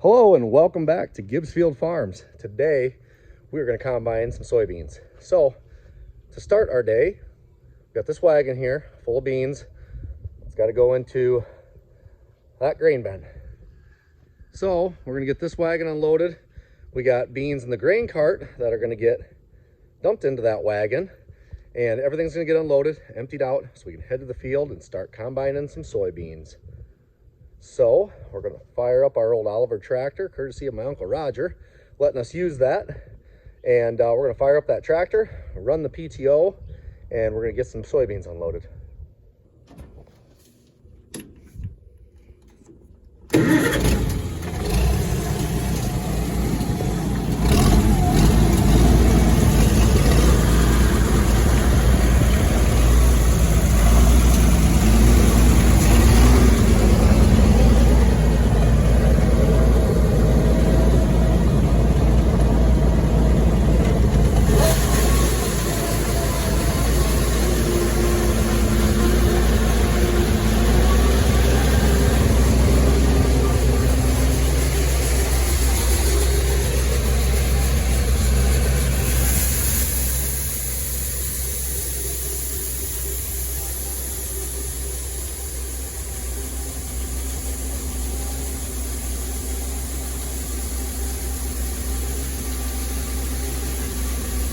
Hello and welcome back to Gibbsfield Farms. Today we're going to combine some soybeans. So to start our day, we've got this wagon here full of beans. It's got to go into that grain bin. So we're going to get this wagon unloaded. We got beans in the grain cart that are going to get dumped into that wagon, and everything's going to get unloaded, emptied out, so we can head to the field and start combining some soybeans. So we're going to fire up our old Oliver tractor, courtesy of my Uncle Roger, letting us use that. And we're going to fire up that tractor, run the PTO, and we're going to get some soybeans unloaded.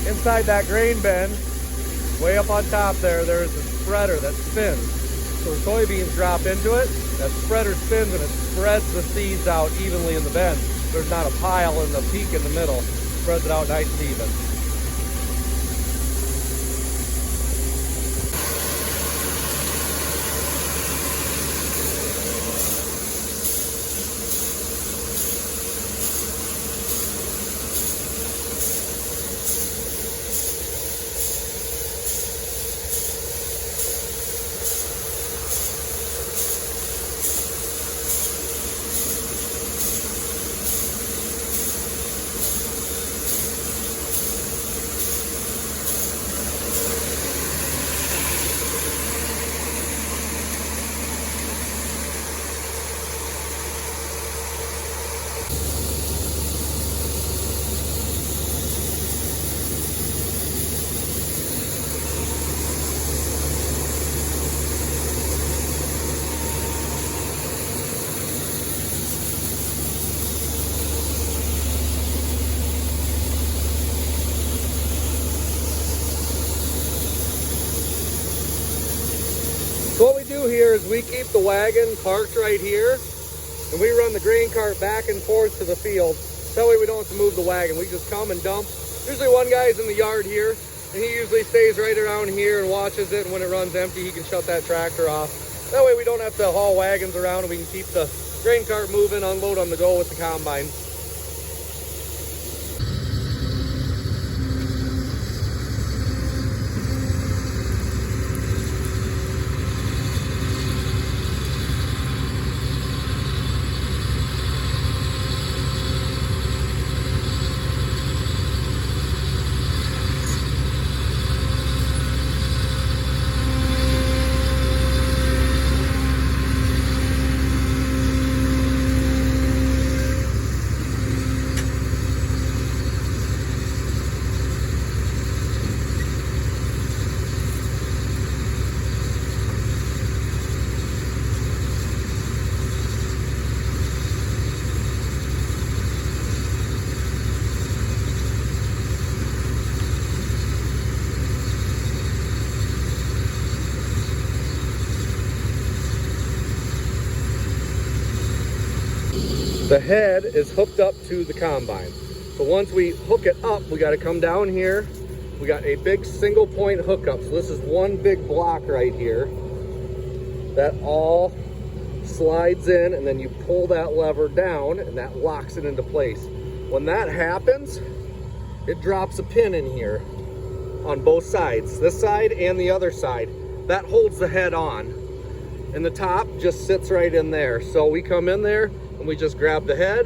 Inside that grain bin, way up on top there's a spreader that spins. So the soybeans drop into it, that spreader spins and it spreads the seeds out evenly in the bin. There's not a pile in the peak in the middle, spreads it out nice and even. So what we do here is we keep the wagon parked right here, and we run the grain cart back and forth to the field. That way we don't have to move the wagon. We just come and dump. Usually one guy's in the yard here, and he usually stays right around here and watches it, and when it runs empty, he can shut that tractor off. That way we don't have to haul wagons around, and we can keep the grain cart moving, unload on the go with the combine. The head is hooked up to the combine. So once we hook it up, we got to come down here. We got a big single point hookup. So this is one big block right here that all slides in, and then you pull that lever down and that locks it into place. When that happens, it drops a pin in here on both sides, this side and the other side. That holds the head on, and the top just sits right in there. So we come in there and we just grab the head,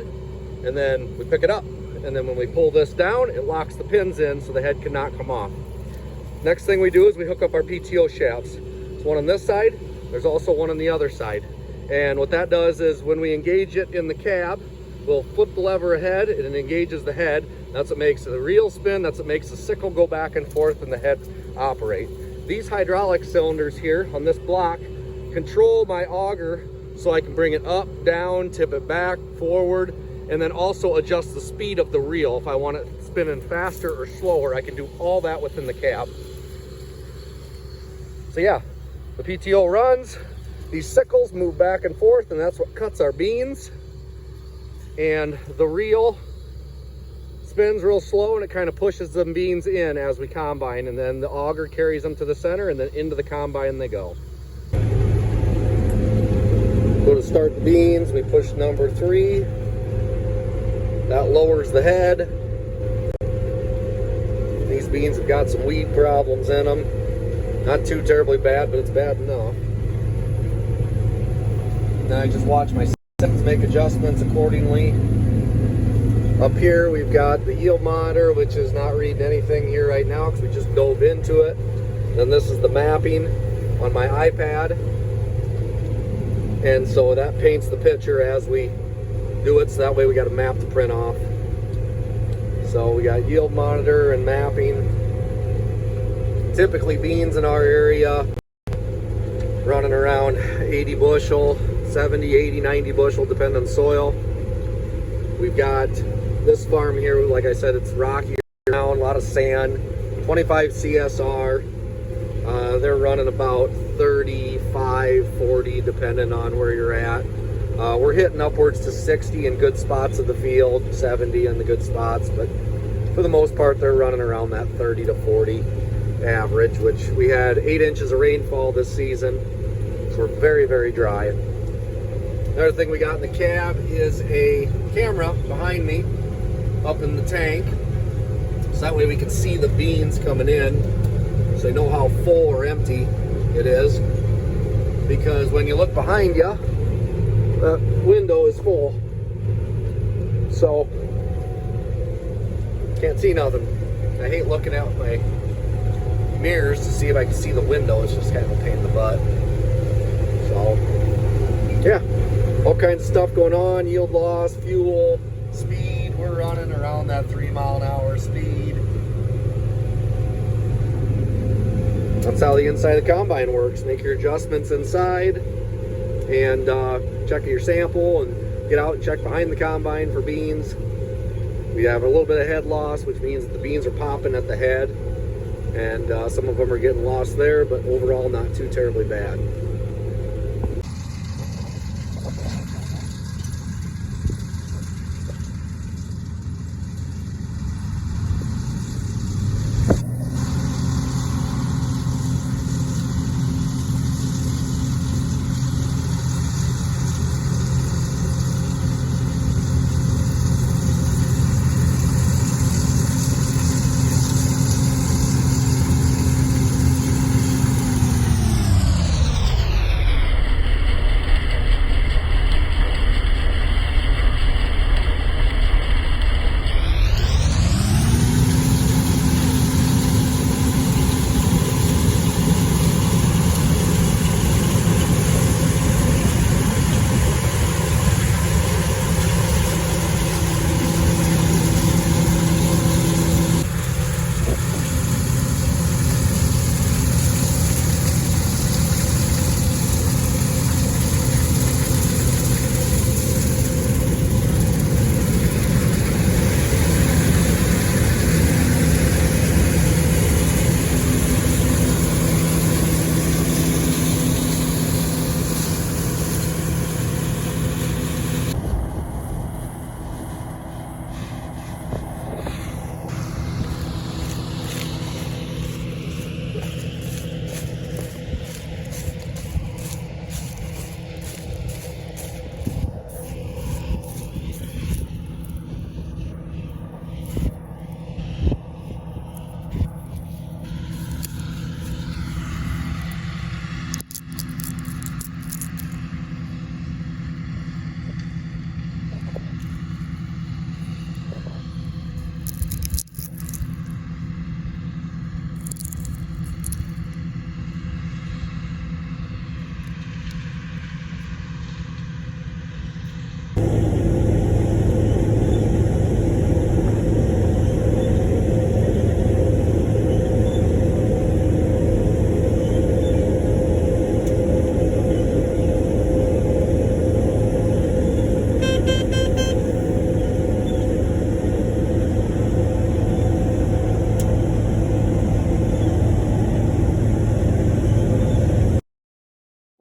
and then we pick it up. And then when we pull this down, it locks the pins in so the head cannot come off. Next thing we do is we hook up our PTO shafts. There's one on this side, there's also one on the other side. And what that does is when we engage it in the cab, we'll flip the lever ahead and it engages the head. That's what makes the reel spin. That's what makes the sickle go back and forth and the head operate. These hydraulic cylinders here on this block control my auger so I can bring it up, down, tip it back, forward, and then also adjust the speed of the reel. If I want it spinning faster or slower, I can do all that within the cab. So yeah, the PTO runs, these sickles move back and forth, and that's what cuts our beans. And the reel spins real slow and it kind of pushes the beans in as we combine, and then the auger carries them to the center and then into the combine they go. Go to start the beans, we push number 3. That lowers the head. These beans have got some weed problems in them. Not too terribly bad, but it's bad enough. Now I just watch my settings, make adjustments accordingly. Up here we've got the yield monitor, which is not reading anything here right now because we just dove into it. Then this is the mapping on my iPad. And so that paints the picture as we do it, so that way we got a map to print off. So we got yield monitor and mapping. Typically beans in our area running around 80 bushel, 70, 80, 90 bushel, depending on soil. We've got this farm here, like I said, it's rocky ground, a lot of sand, 25 CSR. They're running about 35, 40, depending on where you're at. We're hitting upwards to 60 in good spots of the field, 70 in the good spots, but for the most part, they're running around that 30 to 40 average, which we had 8 inches of rainfall this season, so we're very, very dry. Another thing we got in the cab is a camera behind me up in the tank, so that way we can see the beans coming in, so you know how full or empty it is, because when you look behind you, the window is full, so can't see nothing. I hate looking out my mirrors to see if I can see the window. It's just kind of a pain in the butt. So yeah, all kinds of stuff going on. Yield loss, fuel, speed. We're running around that 3 mile an hour speed. That's how the inside of the combine works. Make your adjustments inside and check your sample and get out and check behind the combine for beans. We have a little bit of head loss, which means that the beans are popping at the head, and some of them are getting lost there, but overall not too terribly bad.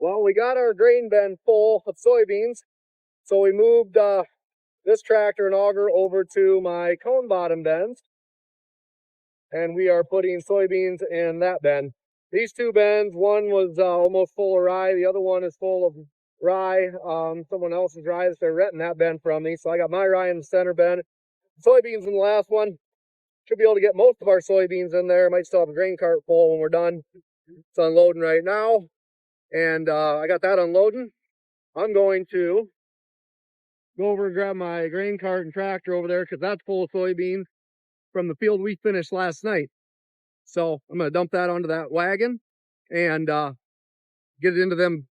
Well, we got our grain bin full of soybeans, so we moved this tractor and auger over to my cone bottom bins, and we are putting soybeans in that bin. These two bins, one was almost full of rye, the other one is full of rye. Someone else's rye, they're renting that bin from me, so I got my rye in the center bin. Soybeans in the last one. Should be able to get most of our soybeans in there. Might still have a grain cart full when we're done. It's unloading right now, and I got that unloading. I'm going to go over and grab my grain cart and tractor over there because that's full of soybeans from the field we finished last night. So I'm going to dump that onto that wagon and get it into them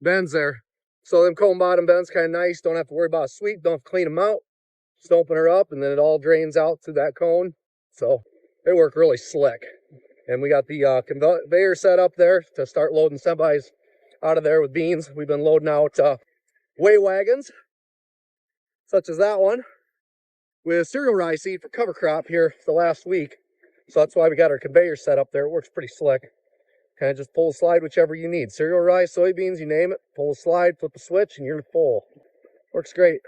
bins there. So them cone bottom bins kind of nice. Don't have to worry about a sweep. Don't have to clean them out. Just open her up and then it all drains out to that cone. So they work really slick. And we got the conveyor set up there to start loading semis out of there with beans. We've been loading out weigh wagons, such as that one, with cereal rye seed for cover crop here the last week. So that's why we got our conveyor set up there. It works pretty slick. Kind of just pull a slide, whichever you need. Cereal rye, soybeans, you name it. Pull a slide, flip a switch, and you're full. Works great.